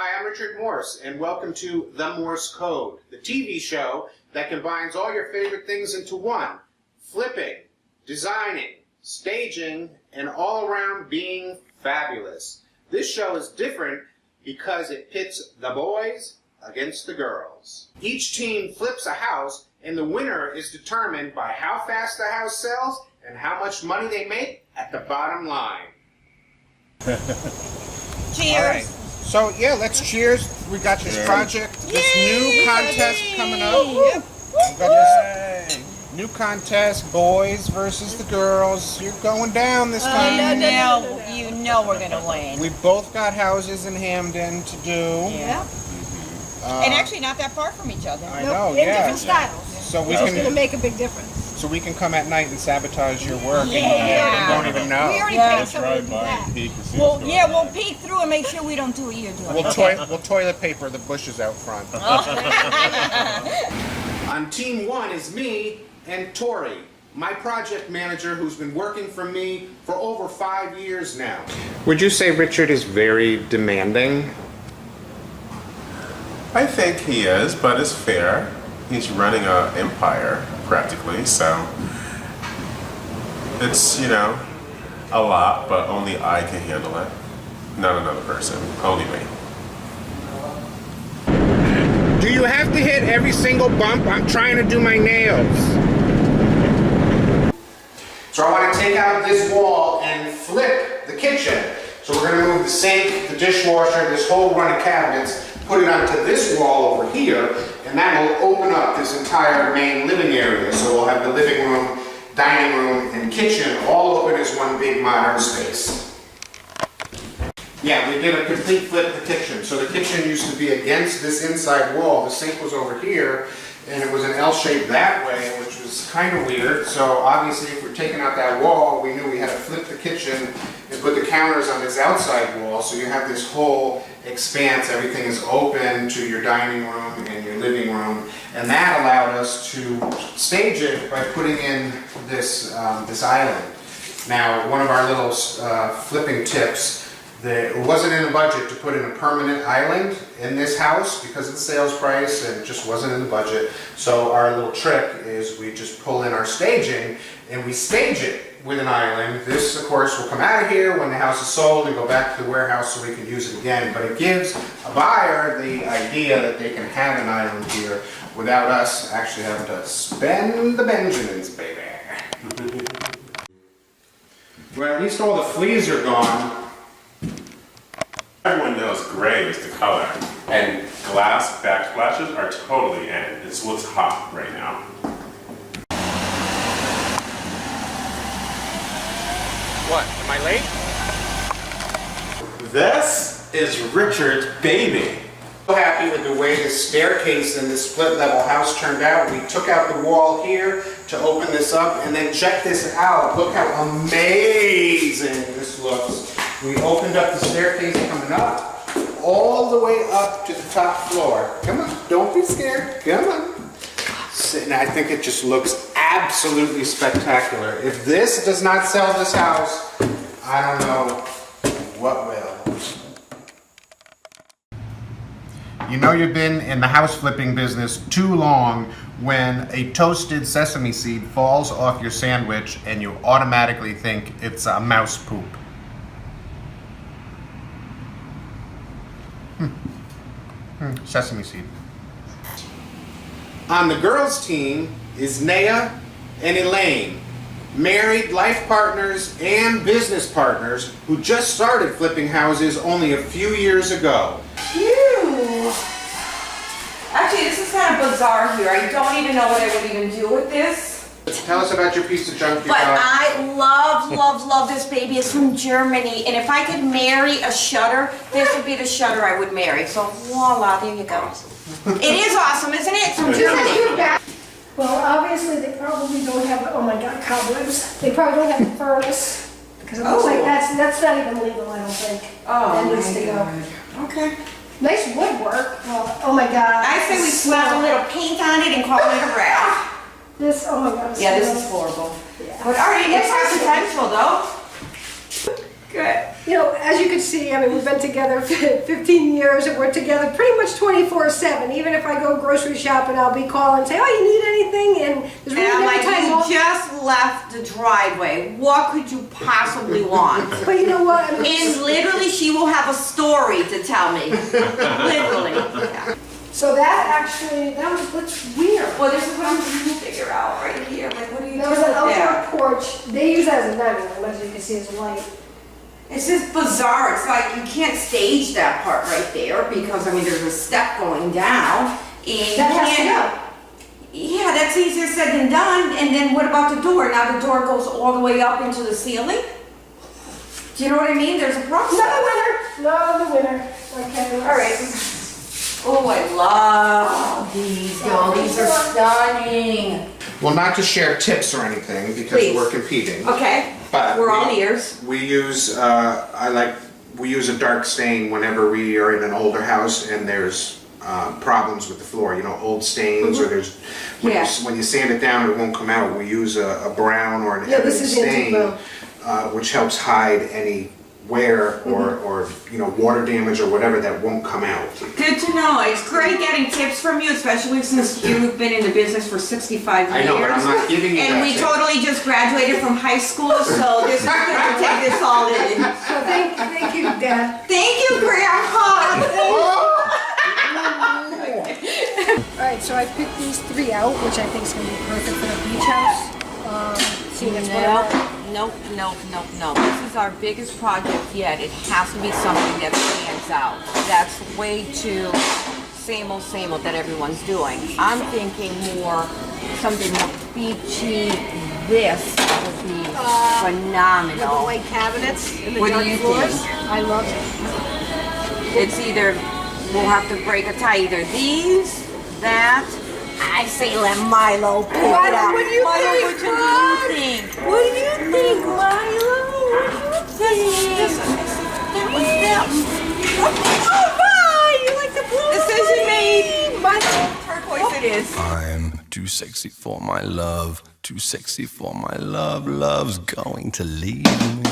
Hi, I'm Richard Morse, and welcome to The Morse Code, the TV show that combines all your favorite things into one: flipping, designing, staging, and all around being fabulous. This show is different because it pits the boys against the girls. Each team flips a house, and the winner is determined by how fast the house sells and how much money they make at the bottom line. Cheers! All right. So yeah, let's cheers. We got this project, this new contest coming up. Yep. We got this new contest, boys versus the girls. You're going down this time. You know we're gonna win. We both got houses in Hamden to do. Yeah. And actually not that far from each other. I know, In yeah. different styles. So we It's going to can, make a big difference. so we can come at night and sabotage your work. Yeah. And you don't even know. We already Yeah. paid somebody to do that. Well, yeah, we'll peek through and make sure we don't do what you're doing. We'll toilet paper the bushes out front. On team one is me and Tori, my project manager who's been working for me for over 5 years now. Would you say Richard is very demanding? I think he is, but it's fair. He's running an empire, practically, so it's, a lot, but only I can handle it. Not another person, only me. Do you have to hit every single bump? I'm trying to do my nails. So I want to take out this wall and flip the kitchen. So we're going to move the sink, the dishwasher, this whole run of cabinets, put it onto this wall over here, and that will open up this entire main living area. So we'll have the living room, dining room, and kitchen all open as one big modern space. Yeah, we did a complete flip of the kitchen. So the kitchen used to be against this inside wall. The sink was over here, and it was an L shape that way, which was kind of weird. So obviously if we're taking out that wall, we knew we had to flip the kitchen and put the counters on this outside wall. So you have this whole expanse, everything is open to your dining room and your living room. And that allowed us to stage it by putting in this, this island. Now, one of our little flipping tips, it wasn't in the budget to put in a permanent island in this house because of the sales price, and it just wasn't in the budget. So our little trick is we just pull in our staging and we stage it with an island. This, of course, will come out of here when the house is sold and go back to the warehouse so we can use it again. But it gives a buyer the idea that they can have an island here without us actually having to spend the Benjamins, baby. Well, at least all the fleas are gone. Everyone knows gray is the color, and glass backsplashes are totally in. It's what's hot right now. What, am I late? This is Richard's baby. So happy with the way this staircase in this split level house turned out. We took out the wall here to open this up, and then check this out. Look how amazing this looks. We opened up the staircase coming up, all the way up to the top floor. Come on, don't be scared, come on. And I think it just looks absolutely spectacular. If this does not sell this house, I don't know what will. You know you've been in the house flipping business too long when a toasted sesame seed falls off your sandwich and you automatically think it's a mouse poop. Sesame seed. On the girls' team is Naya and Elaine, married life partners and business partners who just started flipping houses only a few years ago. Phew. Actually, this is kind of bizarre here. I don't even know what I would even do with this. Tell us about your piece of junk you But got. I love this baby. It's from Germany. And if I could marry a shutter, this would be the shutter I would marry. So voila, there you go. It is awesome, isn't it? It's from Germany. Well, obviously they probably don't have, oh my God, cobwebs. They probably don't have the furnace. Because it looks like that's not even legal, I don't think. Oh, that needs to God. go. Okay. Nice woodwork. Oh my God. I say we slap a little paint on it and call it a wrap. This, oh my God. Yeah, this is horrible. Yeah. But alright, it's got potential though. Good. You know, as you can see, I mean, we've been together 15 years and we're together pretty much 24/7. Even if I go grocery shopping, I'll be calling and say, oh, you need anything? And there's And really I'm never like, time you off. just left the driveway. What could you possibly want? But you know what? I mean, And literally, she will have a story to tell me. Literally. Yeah. so that actually, that's weird. Well, this is what I'm trying to figure out right here. Like, what do you do There was with an outdoor that? porch. They use that as a dining room, as you can see, as a light. It's just bizarre. It's like you can't stage that part right there because, I mean, there's a step going down. And That you has to can't- go. Yeah, that's easier said than done. And then what about the door? Now the door goes all the way up into the ceiling? Do you know what I mean? There's a process. Another winner. Another winner. Okay. All right. Oh, I love these, y'all. These are stunning. Well, not to share tips or anything because Please. we're competing. Okay, But we're all ears. We use we use a dark stain whenever we are in an older house and there's problems with the floor. You know, old stains or there's when, Yeah. when you sand it down, it won't come out. We use a brown or an Yeah, ebony this is stain, antique which helps hide any wear or you know water damage or whatever that won't come out. Good to know. It's great getting tips from you, especially since you've been in the business for 65 years. I know, but I'm not giving you And that we tip. totally just graduated from high school, so this is good to take this all in. So thank you, Dad. Thank you, Grandpa. All right, so I picked these 3 out, which I think is going to be perfect for the beach house. See, that's one of our- Nope. This is our biggest project yet. It has to be something that stands out. That's way too same old that everyone's doing. I'm thinking something more beachy. This would be With the phenomenal. white cabinets and the What do dark you floors. think? I love it. It's either, we'll have to break a tie, either these, that. I say let Milo pick it Milo, out. what do you Milo, think, what do Mom? you think? What do you think, Milo? What do you think? That was that. Oh, bye! You like the blue? Decision made. Milo, turquoise it is. I'm too sexy for my love, too sexy for my love, love's going to leave me.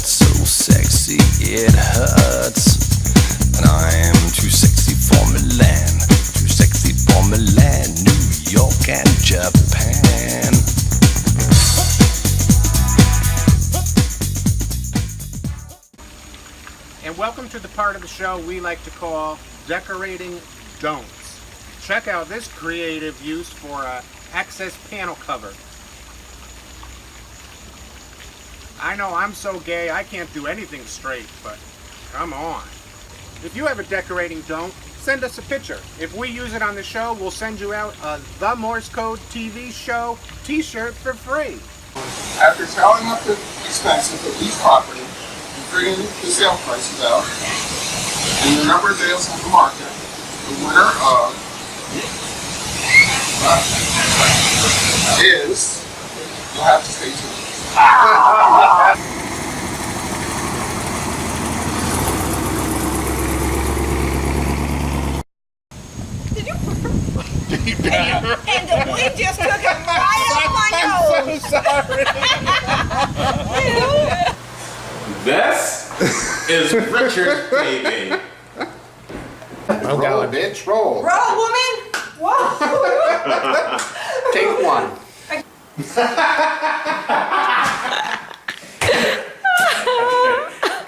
So sexy it hurts, and I am too sexy for Milan, too sexy for Milan, New York and Japan. And welcome to the part of the show we like to call Decorating Don'ts. Check out this creative use for an access panel cover. I know I'm so gay I can't do anything straight, but come on. If you have a decorating don't, send us a picture. If we use it on the show, we'll send you out a The Morse Code TV show t-shirt for free. After tallying up the expenses of each property and figuring the sale prices out and the number of days on the market, the winner of is, you'll have to stay tuned. And the wind just took it right off my nose. This is Richard's baby. Roll, bitch, roll. Roll, woman. Take one.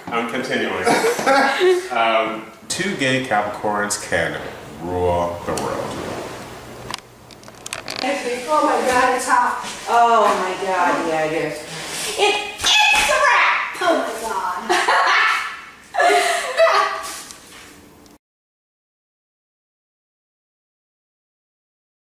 I'm continuing. Two gay Capricorns can rule the world. Oh my God, it's hot.